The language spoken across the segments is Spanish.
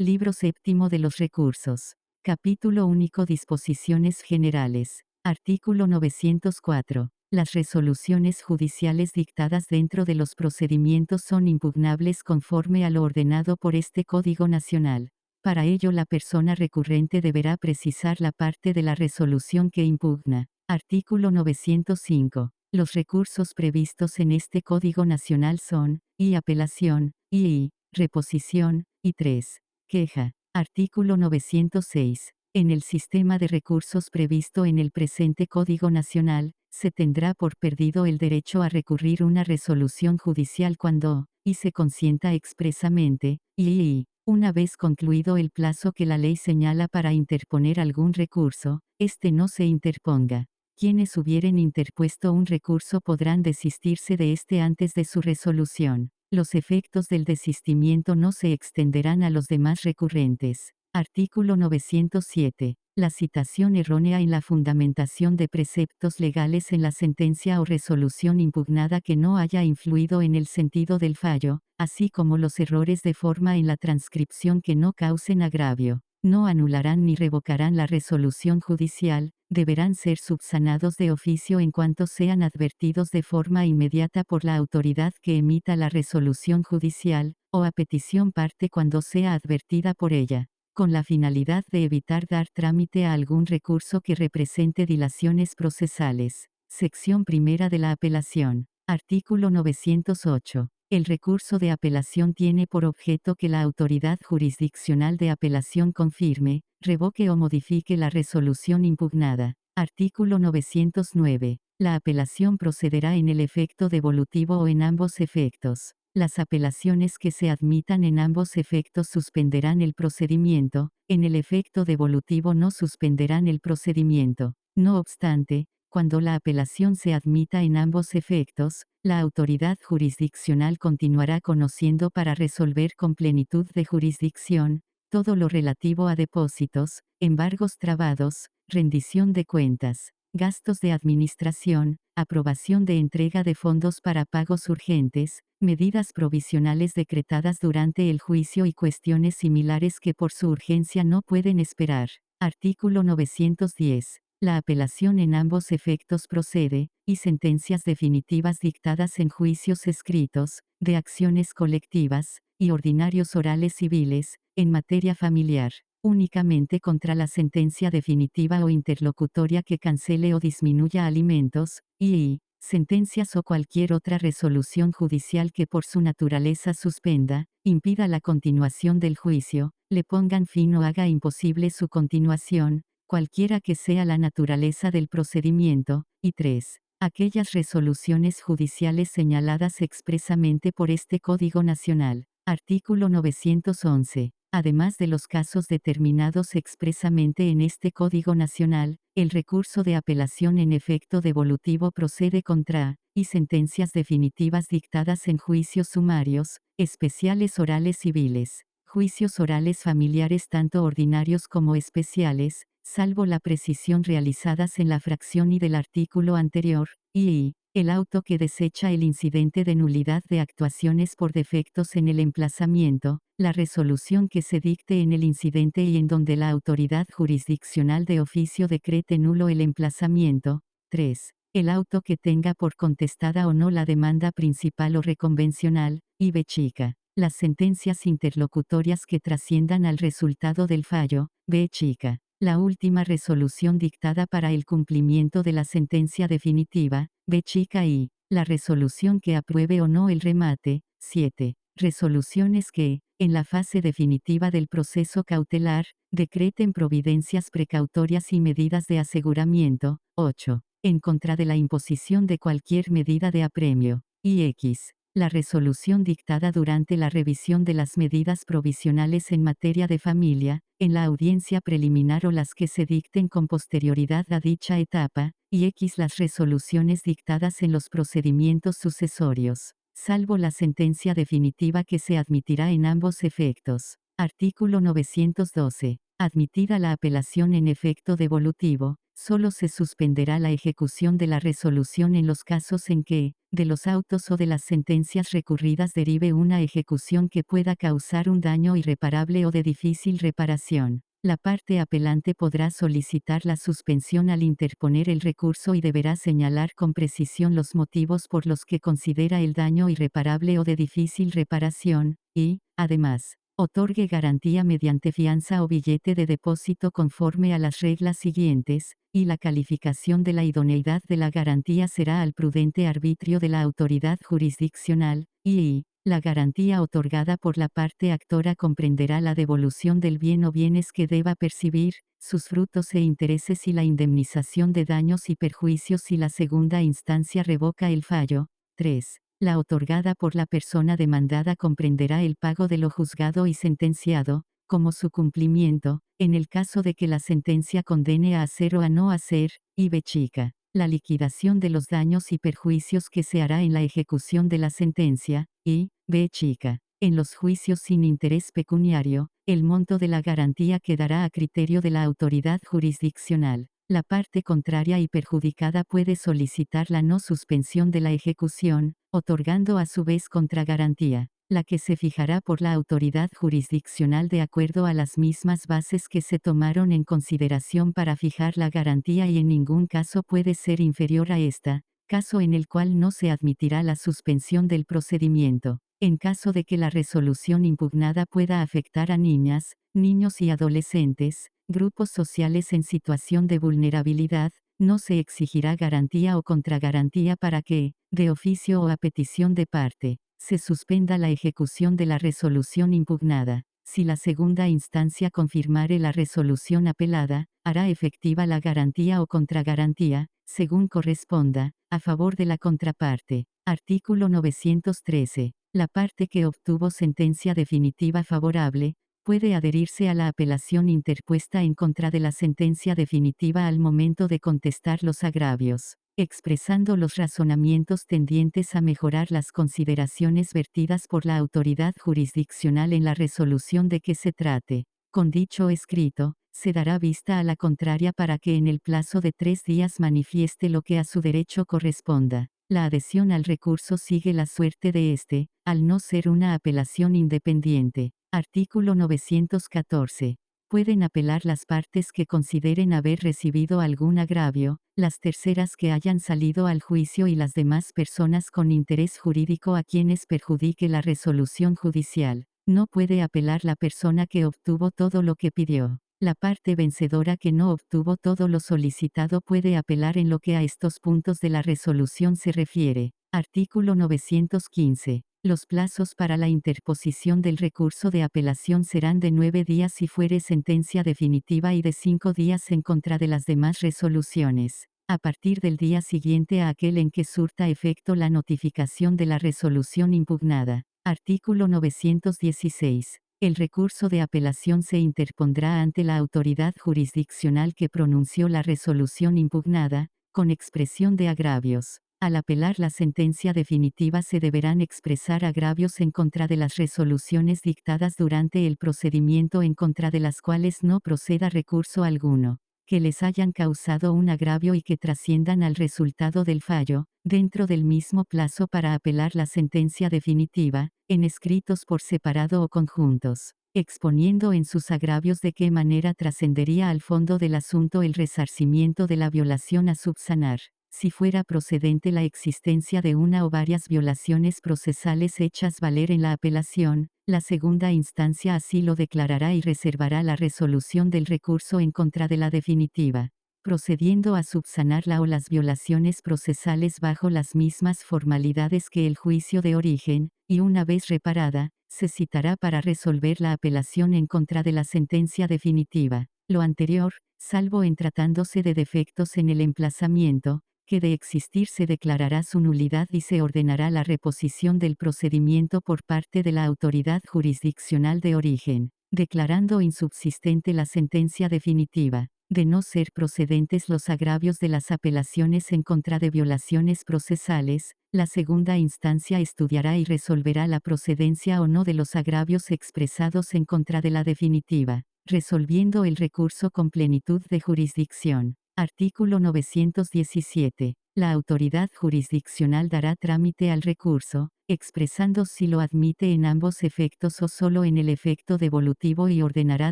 Libro séptimo de los recursos. Capítulo único. Disposiciones generales. Artículo 904. Las resoluciones judiciales dictadas dentro de los procedimientos son impugnables conforme a lo ordenado por este Código Nacional. Para ello la persona recurrente deberá precisar la parte de la resolución que impugna. Artículo 905. Los recursos previstos en este Código Nacional son, y apelación, y reposición, y 3. Queja. Artículo 906. En el sistema de recursos previsto en el presente Código Nacional, se tendrá por perdido el derecho a recurrir una resolución judicial cuando, y se consienta expresamente, y una vez concluido el plazo que la ley señala para interponer algún recurso, este no se interponga. Quienes hubieren interpuesto un recurso podrán desistirse de este antes de su resolución. Los efectos del desistimiento no se extenderán a los demás recurrentes. Artículo 907. La citación errónea en la fundamentación de preceptos legales en la sentencia o resolución impugnada que no haya influido en el sentido del fallo, así como los errores de forma en la transcripción que no causen agravio, no anularán ni revocarán la resolución judicial, deberán ser subsanados de oficio en cuanto sean advertidos de forma inmediata por la autoridad que emita la resolución judicial, o a petición parte cuando sea advertida por ella, con la finalidad de evitar dar trámite a algún recurso que represente dilaciones procesales. Sección primera de la apelación. Artículo 908. El recurso de apelación tiene por objeto que la autoridad jurisdiccional de apelación confirme, revoque o modifique la resolución impugnada. Artículo 909. La apelación procederá en el efecto devolutivo o en ambos efectos. Las apelaciones que se admitan en ambos efectos suspenderán el procedimiento, en el efecto devolutivo no suspenderán el procedimiento. No obstante, cuando la apelación se admita en ambos efectos, la autoridad jurisdiccional continuará conociendo para resolver con plenitud de jurisdicción, todo lo relativo a depósitos, embargos trabados, rendición de cuentas, gastos de administración, aprobación de entrega de fondos para pagos urgentes, medidas provisionales decretadas durante el juicio y cuestiones similares que por su urgencia no pueden esperar. Artículo 910. La apelación en ambos efectos procede, y sentencias definitivas dictadas en juicios escritos, de acciones colectivas, y ordinarios orales civiles, en materia familiar, únicamente contra la sentencia definitiva o interlocutoria que cancele o disminuya alimentos, y sentencias o cualquier otra resolución judicial que por su naturaleza suspenda, impida la continuación del juicio, le pongan fin o haga imposible su continuación, cualquiera que sea la naturaleza del procedimiento, y 3. Aquellas resoluciones judiciales señaladas expresamente por este Código Nacional. Artículo 911. Además de los casos determinados expresamente en este Código Nacional, el recurso de apelación en efecto devolutivo procede contra, y sentencias definitivas dictadas en juicios sumarios, especiales orales civiles, juicios orales familiares tanto ordinarios como especiales, salvo la precisión realizadas en la fracción y del artículo anterior, y el auto que desecha el incidente de nulidad de actuaciones por defectos en el emplazamiento, la resolución que se dicte en el incidente y en donde la autoridad jurisdiccional de oficio decrete nulo el emplazamiento. 3. El auto que tenga por contestada o no la demanda principal o reconvencional, y b chica. Las sentencias interlocutorias que trasciendan al resultado del fallo, b chica. La última resolución dictada para el cumplimiento de la sentencia definitiva, b chica y la resolución que apruebe o no el remate. 7. Resoluciones que, en la fase definitiva del proceso cautelar, decreten providencias precautorias y medidas de aseguramiento. 8. En contra de la imposición de cualquier medida de apremio. Y x. La resolución dictada durante la revisión de las medidas provisionales en materia de familia, en la audiencia preliminar o las que se dicten con posterioridad a dicha etapa, y x las resoluciones dictadas en los procedimientos sucesorios, salvo la sentencia definitiva que se admitirá en ambos efectos. Artículo 912. Admitida la apelación en efecto devolutivo, Solo se suspenderá la ejecución de la resolución en los casos en que, de los autos o de las sentencias recurridas derive una ejecución que pueda causar un daño irreparable o de difícil reparación. La parte apelante podrá solicitar la suspensión al interponer el recurso y deberá señalar con precisión los motivos por los que considera el daño irreparable o de difícil reparación, y, además, otorgue garantía mediante fianza o billete de depósito conforme a las reglas siguientes, y la calificación de la idoneidad de la garantía será al prudente arbitrio de la autoridad jurisdiccional, y la garantía otorgada por la parte actora comprenderá la devolución del bien o bienes que deba percibir, sus frutos e intereses y la indemnización de daños y perjuicios si la segunda instancia revoca el fallo. 3. La otorgada por la persona demandada comprenderá el pago de lo juzgado y sentenciado, como su cumplimiento, en el caso de que la sentencia condene a hacer o a no hacer, y b chica, la liquidación de los daños y perjuicios que se hará en la ejecución de la sentencia, y, b chica, en los juicios sin interés pecuniario, el monto de la garantía quedará a criterio de la autoridad jurisdiccional. La parte contraria y perjudicada puede solicitar la no suspensión de la ejecución, otorgando a su vez contragarantía, la que se fijará por la autoridad jurisdiccional de acuerdo a las mismas bases que se tomaron en consideración para fijar la garantía y en ningún caso puede ser inferior a esta, caso en el cual no se admitirá la suspensión del procedimiento. En caso de que la resolución impugnada pueda afectar a niñas, niños y adolescentes, grupos sociales en situación de vulnerabilidad, no se exigirá garantía o contragarantía para que, de oficio o a petición de parte, se suspenda la ejecución de la resolución impugnada. Si la segunda instancia confirmare la resolución apelada, hará efectiva la garantía o contragarantía, según corresponda, a favor de la contraparte. Artículo 913. La parte que obtuvo sentencia definitiva favorable, puede adherirse a la apelación interpuesta en contra de la sentencia definitiva al momento de contestar los agravios, expresando los razonamientos tendientes a mejorar las consideraciones vertidas por la autoridad jurisdiccional en la resolución de que se trate. Con dicho escrito, se dará vista a la contraria para que en el plazo de 3 días manifieste lo que a su derecho corresponda. La adhesión al recurso sigue la suerte de este, al no ser una apelación independiente. Artículo 914. Pueden apelar las partes que consideren haber recibido algún agravio, las terceras que hayan salido al juicio y las demás personas con interés jurídico a quienes perjudique la resolución judicial. No puede apelar la persona que obtuvo todo lo que pidió. La parte vencedora que no obtuvo todo lo solicitado puede apelar en lo que a estos puntos de la resolución se refiere. Artículo 915. Los plazos para la interposición del recurso de apelación serán de 9 días si fuere sentencia definitiva y de 5 días en contra de las demás resoluciones, a partir del día siguiente a aquel en que surta efecto la notificación de la resolución impugnada. Artículo 916. El recurso de apelación se interpondrá ante la autoridad jurisdiccional que pronunció la resolución impugnada, con expresión de agravios. Al apelar la sentencia definitiva se deberán expresar agravios en contra de las resoluciones dictadas durante el procedimiento en contra de las cuales no proceda recurso alguno, que les hayan causado un agravio y que trasciendan al resultado del fallo, dentro del mismo plazo para apelar la sentencia definitiva, en escritos por separado o conjuntos, exponiendo en sus agravios de qué manera trascendería al fondo del asunto el resarcimiento de la violación a subsanar. Si fuera procedente la existencia de una o varias violaciones procesales hechas valer en la apelación, la segunda instancia así lo declarará y reservará la resolución del recurso en contra de la definitiva, procediendo a subsanar la o las violaciones procesales bajo las mismas formalidades que el juicio de origen, y una vez reparada, se citará para resolver la apelación en contra de la sentencia definitiva. Lo anterior, salvo en tratándose de defectos en el emplazamiento, que de existir se declarará su nulidad y se ordenará la reposición del procedimiento por parte de la autoridad jurisdiccional de origen, declarando insubsistente la sentencia definitiva. De no ser procedentes los agravios de las apelaciones en contra de violaciones procesales, la segunda instancia estudiará y resolverá la procedencia o no de los agravios expresados en contra de la definitiva, resolviendo el recurso con plenitud de jurisdicción. Artículo 917. La autoridad jurisdiccional dará trámite al recurso, expresando si lo admite en ambos efectos o solo en el efecto devolutivo y ordenará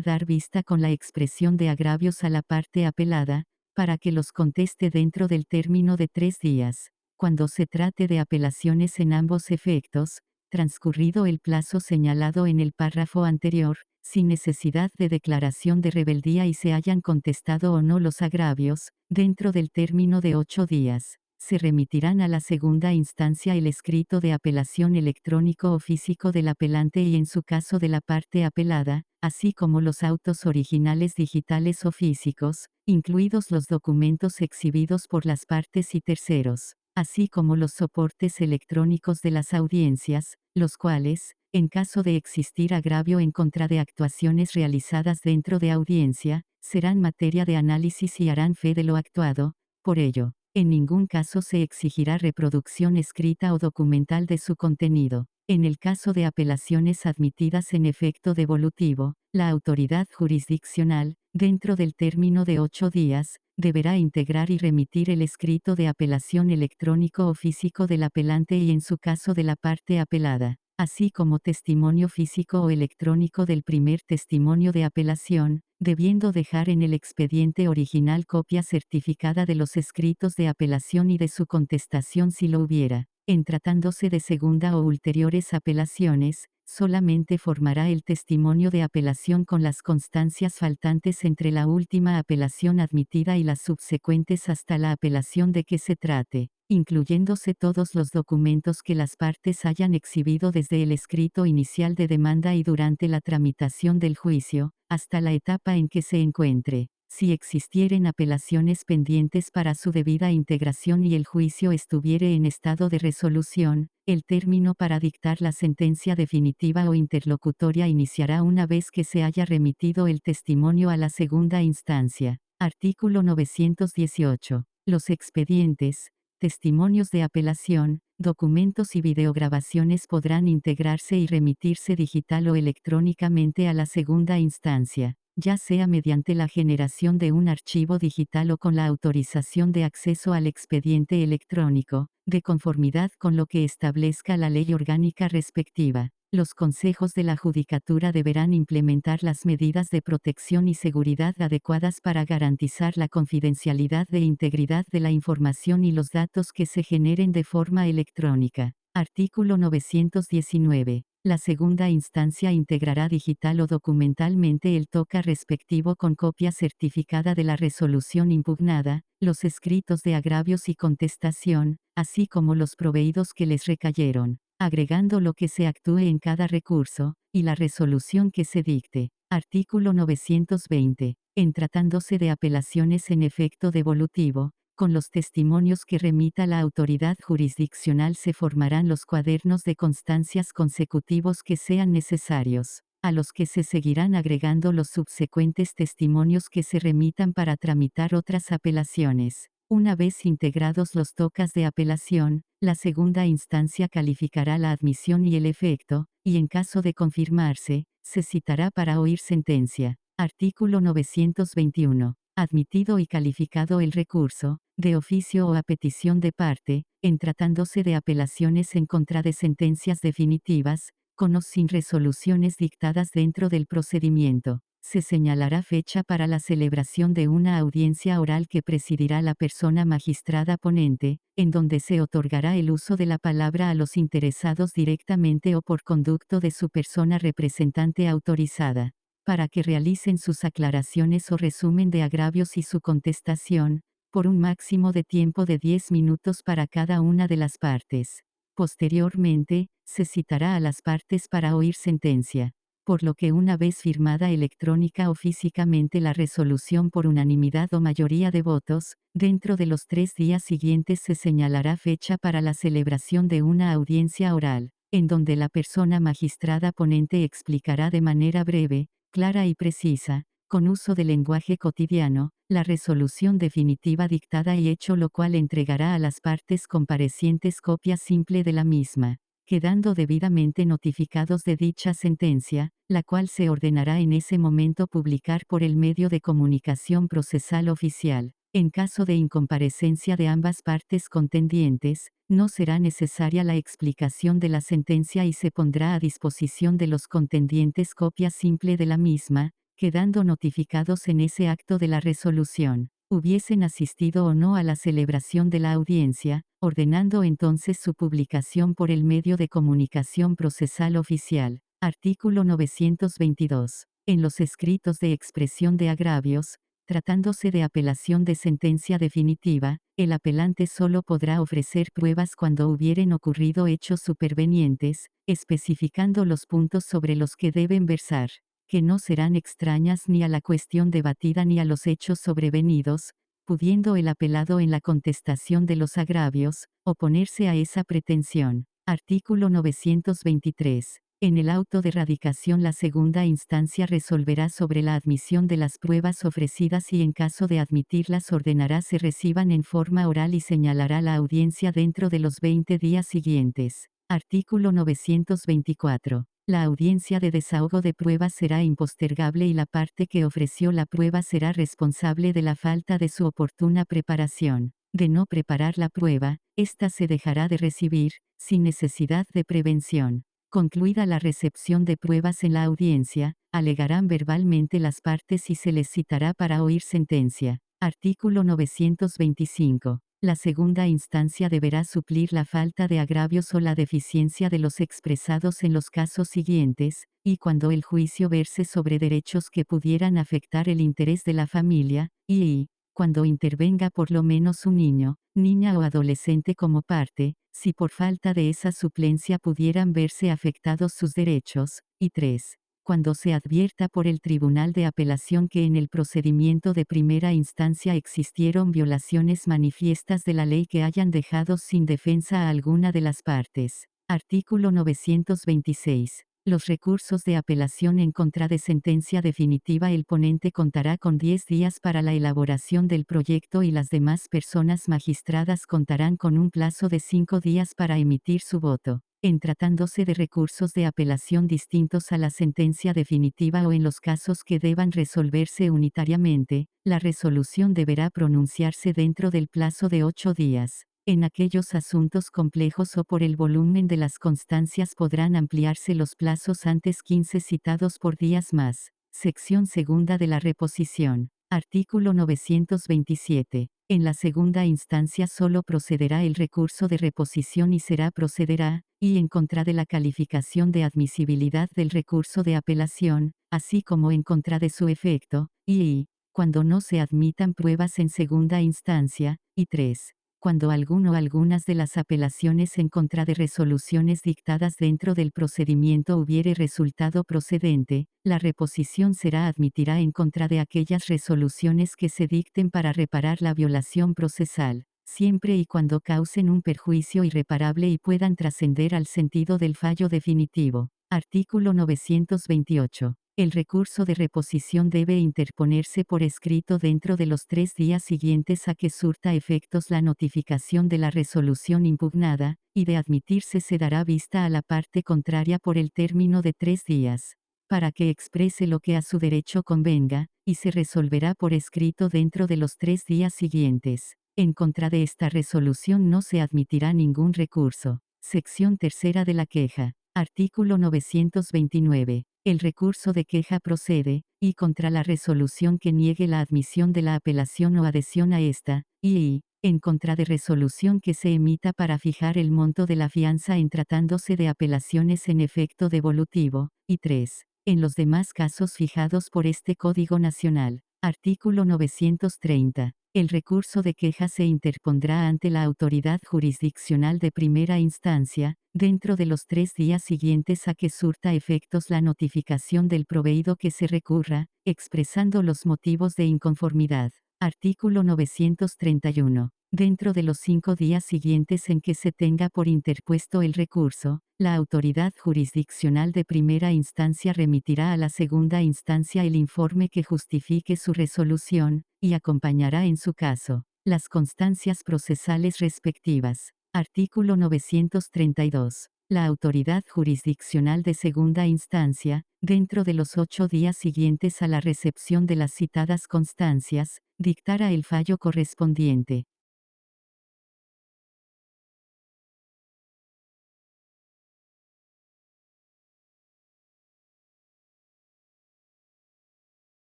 dar vista con la expresión de agravios a la parte apelada, para que los conteste dentro del término de 3 días. Cuando se trate de apelaciones en ambos efectos, transcurrido el plazo señalado en el párrafo anterior, sin necesidad de declaración de rebeldía y se hayan contestado o no los agravios, dentro del término de 8 días, se remitirán a la segunda instancia el escrito de apelación electrónico o físico del apelante y en su caso de la parte apelada, así como los autos originales digitales o físicos, incluidos los documentos exhibidos por las partes y terceros, así como los soportes electrónicos de las audiencias, los cuales, en caso de existir agravio en contra de actuaciones realizadas dentro de audiencia, serán materia de análisis y harán fe de lo actuado. Por ello, en ningún caso se exigirá reproducción escrita o documental de su contenido. En el caso de apelaciones admitidas en efecto devolutivo, la autoridad jurisdiccional, dentro del término de 8 días, deberá integrar y remitir el escrito de apelación electrónico o físico del apelante y en su caso de la parte apelada, así como testimonio físico o electrónico del primer testimonio de apelación, debiendo dejar en el expediente original copia certificada de los escritos de apelación y de su contestación si lo hubiera. En tratándose de segunda o ulteriores apelaciones, solamente formará el testimonio de apelación con las constancias faltantes entre la última apelación admitida y las subsecuentes hasta la apelación de que se trate, incluyéndose todos los documentos que las partes hayan exhibido desde el escrito inicial de demanda y durante la tramitación del juicio, hasta la etapa en que se encuentre. Si existieren apelaciones pendientes para su debida integración y el juicio estuviere en estado de resolución, el término para dictar la sentencia definitiva o interlocutoria iniciará una vez que se haya remitido el testimonio a la segunda instancia. Artículo 918. Los expedientes, testimonios de apelación, documentos y videograbaciones podrán integrarse y remitirse digital o electrónicamente a la segunda instancia, ya sea mediante la generación de un archivo digital o con la autorización de acceso al expediente electrónico, de conformidad con lo que establezca la ley orgánica respectiva. Los consejos de la Judicatura deberán implementar las medidas de protección y seguridad adecuadas para garantizar la confidencialidad e integridad de la información y los datos que se generen de forma electrónica. Artículo 919. La segunda instancia integrará digital o documentalmente el TOCA respectivo con copia certificada de la resolución impugnada, los escritos de agravios y contestación, así como los proveídos que les recayeron, agregando lo que se actúe en cada recurso, y la resolución que se dicte. Artículo 920. En tratándose de apelaciones en efecto devolutivo, con los testimonios que remita la autoridad jurisdiccional se formarán los cuadernos de constancias consecutivos que sean necesarios, a los que se seguirán agregando los subsecuentes testimonios que se remitan para tramitar otras apelaciones. Una vez integrados los tocas de apelación, la segunda instancia calificará la admisión y el efecto, y en caso de confirmarse, se citará para oír sentencia. Artículo 921. Admitido y calificado el recurso, de oficio o a petición de parte, en tratándose de apelaciones en contra de sentencias definitivas, con o sin resoluciones dictadas dentro del procedimiento, se señalará fecha para la celebración de una audiencia oral que presidirá la persona magistrada ponente, en donde se otorgará el uso de la palabra a los interesados directamente o por conducto de su persona representante autorizada, para que realicen sus aclaraciones o resumen de agravios y su contestación, por un máximo de tiempo de 10 minutos para cada una de las partes. Posteriormente, se citará a las partes para oír sentencia, por lo que una vez firmada electrónica o físicamente la resolución por unanimidad o mayoría de votos, dentro de los 3 días siguientes se señalará fecha para la celebración de una audiencia oral, en donde la persona magistrada ponente explicará de manera breve, clara y precisa, con uso de lenguaje cotidiano, la resolución definitiva dictada y hecho lo cual entregará a las partes comparecientes copia simple de la misma, quedando debidamente notificados de dicha sentencia, la cual se ordenará en ese momento publicar por el medio de comunicación procesal oficial. En caso de incomparecencia de ambas partes contendientes, no será necesaria la explicación de la sentencia y se pondrá a disposición de los contendientes copia simple de la misma, quedando notificados en ese acto de la resolución, hubiesen asistido o no a la celebración de la audiencia, ordenando entonces su publicación por el medio de comunicación procesal oficial. Artículo 922. En los escritos de expresión de agravios, tratándose de apelación de sentencia definitiva, el apelante solo podrá ofrecer pruebas cuando hubieren ocurrido hechos supervenientes, especificando los puntos sobre los que deben versar, que no serán extrañas ni a la cuestión debatida ni a los hechos sobrevenidos, pudiendo el apelado en la contestación de los agravios, oponerse a esa pretensión. Artículo 923. En el auto de radicación la segunda instancia resolverá sobre la admisión de las pruebas ofrecidas y en caso de admitirlas ordenará se reciban en forma oral y señalará la audiencia dentro de los 20 días siguientes. Artículo 924. La audiencia de desahogo de pruebas será impostergable y la parte que ofreció la prueba será responsable de la falta de su oportuna preparación. De no preparar la prueba, ésta se dejará de recibir, sin necesidad de prevención. Concluida la recepción de pruebas en la audiencia, alegarán verbalmente las partes y se les citará para oír sentencia. Artículo 925. La segunda instancia deberá suplir la falta de agravios o la deficiencia de los expresados en los casos siguientes, y cuando el juicio verse sobre derechos que pudieran afectar el interés de la familia, y cuando intervenga por lo menos un niño, niña o adolescente como parte, si por falta de esa suplencia pudieran verse afectados sus derechos, y 3. Cuando se advierta por el Tribunal de Apelación que en el procedimiento de primera instancia existieron violaciones manifiestas de la ley que hayan dejado sin defensa a alguna de las partes. Artículo 926. Los recursos de apelación en contra de sentencia definitiva el ponente contará con 10 días para la elaboración del proyecto y las demás personas magistradas contarán con un plazo de 5 días para emitir su voto. En tratándose de recursos de apelación distintos a la sentencia definitiva o en los casos que deban resolverse unitariamente, la resolución deberá pronunciarse dentro del plazo de 8 días. En aquellos asuntos complejos o por el volumen de las constancias podrán ampliarse los plazos antes 15 citados por días más. Sección segunda de la reposición. Artículo 927. En la segunda instancia solo procederá el recurso de reposición y procederá, y en contra de la calificación de admisibilidad del recurso de apelación, así como en contra de su efecto, y, cuando no se admitan pruebas en segunda instancia, y 3. Cuando alguno o algunas de las apelaciones en contra de resoluciones dictadas dentro del procedimiento hubiere resultado procedente, la reposición admitirá en contra de aquellas resoluciones que se dicten para reparar la violación procesal, siempre y cuando causen un perjuicio irreparable y puedan trascender al sentido del fallo definitivo. Artículo 928. El recurso de reposición debe interponerse por escrito dentro de los 3 días siguientes a que surta efectos la notificación de la resolución impugnada, y de admitirse se dará vista a la parte contraria por el término de 3 días, para que exprese lo que a su derecho convenga, y se resolverá por escrito dentro de los 3 días siguientes. En contra de esta resolución no se admitirá ningún recurso. Sección tercera de la queja. Artículo 929. El recurso de queja procede, y contra la resolución que niegue la admisión de la apelación o adhesión a esta, y, en contra de resolución que se emita para fijar el monto de la fianza en tratándose de apelaciones en efecto devolutivo, y 3. En los demás casos fijados por este Código Nacional. Artículo 930. El recurso de queja se interpondrá ante la autoridad jurisdiccional de primera instancia, dentro de los 3 días siguientes a que surta efectos la notificación del proveído que se recurra, expresando los motivos de inconformidad. Artículo 931. Dentro de los 5 días siguientes en que se tenga por interpuesto el recurso, la autoridad jurisdiccional de primera instancia remitirá a la segunda instancia el informe que justifique su resolución, y acompañará en su caso, las constancias procesales respectivas. Artículo 932. La autoridad jurisdiccional de segunda instancia, dentro de los 8 días siguientes a la recepción de las citadas constancias, dictará el fallo correspondiente.